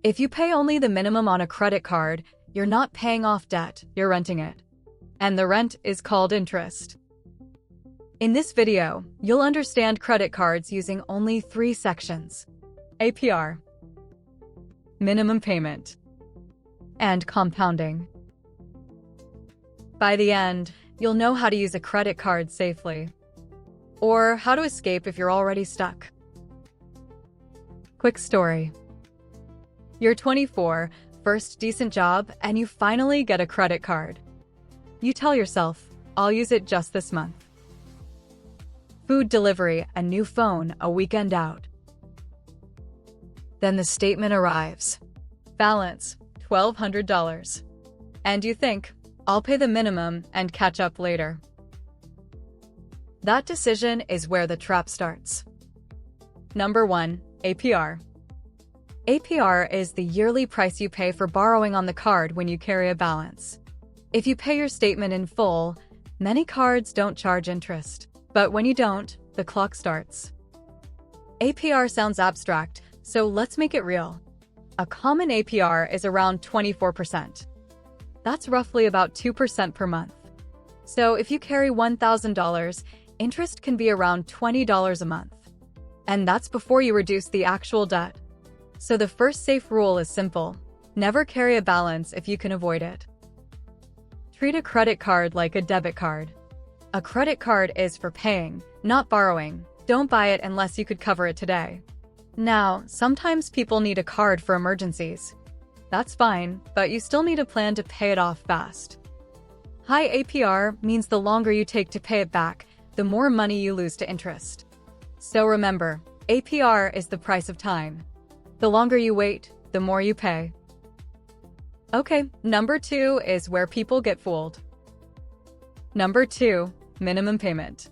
If you pay only the minimum on a credit card, you're not paying off debt, you're renting it. And the rent is called interest. In this video, you'll understand credit cards using only 3 sections: APR, minimum payment, and compounding. By the end, you'll know how to use a credit card safely, or how to escape if you're already stuck. Quick story. You're 24, first decent job, and you finally get a credit card. You tell yourself, I'll use it just this month. Food delivery, a new phone, a weekend out. Then the statement arrives. Balance, $1,200. And you think, I'll pay the minimum and catch up later. That decision is where the trap starts. Number 1, APR. APR is the yearly price you pay for borrowing on the card when you carry a balance. If you pay your statement in full, many cards don't charge interest. But when you don't, the clock starts. APR sounds abstract, so let's make it real. A common APR is around 24%. That's roughly about 2% per month. So if you carry $1,000, interest can be around $20 a month. And that's before you reduce the actual debt. So the first safe rule is simple: never carry a balance if you can avoid it. Treat a credit card like a debit card. A credit card is for paying, not borrowing. Don't buy it unless you could cover it today. Now, sometimes people need a card for emergencies. That's fine, but you still need a plan to pay it off fast. High APR means the longer you take to pay it back, the more money you lose to interest. So remember, APR is the price of time. The longer you wait, the more you pay. Okay, number 2 is where people get fooled. Number 2, minimum payment.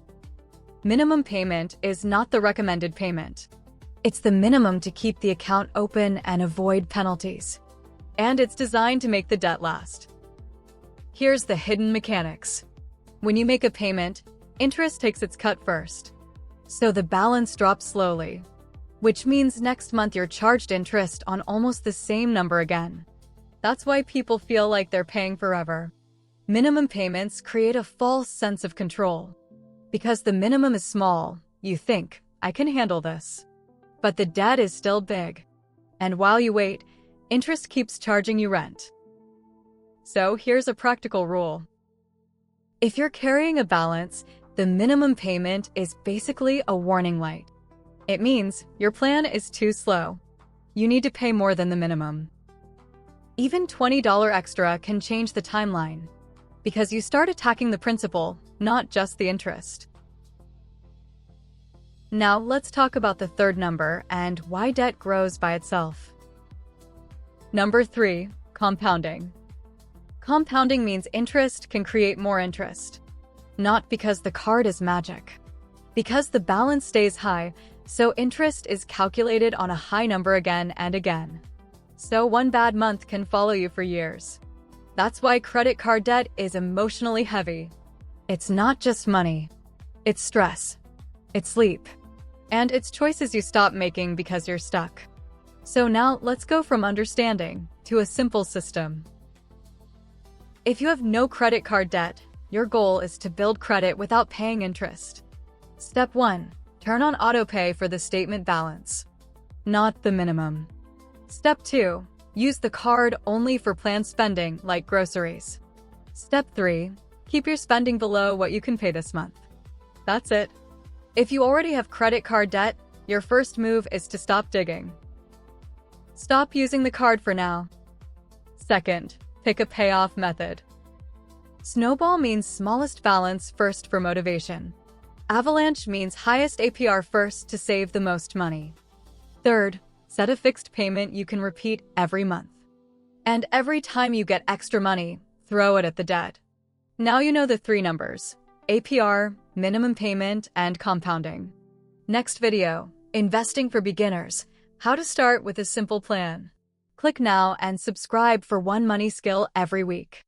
Minimum payment is not the recommended payment. It's the minimum to keep the account open and avoid penalties. And it's designed to make the debt last. Here's the hidden mechanics. When you make a payment, interest takes its cut first. So the balance drops slowly, which means next month you're charged interest on almost the same number again. That's why people feel like they're paying forever. Minimum payments create a false sense of control. Because the minimum is small, you think, I can handle this. But the debt is still big. And while you wait, interest keeps charging you rent. So here's a practical rule. If you're carrying a balance, the minimum payment is basically a warning light. It means your plan is too slow. You need to pay more than the minimum. Even $20 extra can change the timeline, because you start attacking the principal, not just the interest. Now let's talk about the third number and why debt grows by itself. Number 3, compounding. Compounding means interest can create more interest. Not because the card is magic. Because the balance stays high, so interest is calculated on a high number again and again. So one bad month can follow you for years. That's why credit card debt is emotionally heavy. It's not just money. It's stress. It's sleep. And it's choices you stop making because you're stuck. So now let's go from understanding to a simple system. If you have no credit card debt, your goal is to build credit without paying interest. Step 1. Turn on autopay for the statement balance, not the minimum. Step 2. Use the card only for planned spending like groceries. Step 3. Keep your spending below what you can pay this month. That's it. If you already have credit card debt, your first move is to stop digging. Stop using the card for now. Second, pick a payoff method. Snowball means smallest balance first for motivation. Avalanche means highest APR first to save the most money. Third, set a fixed payment you can repeat every month. And every time you get extra money, throw it at the debt. Now you know the 3 numbers: APR, minimum payment, and compounding. Next video, investing for beginners, how to start with a simple plan. Click now and subscribe for one money skill every week.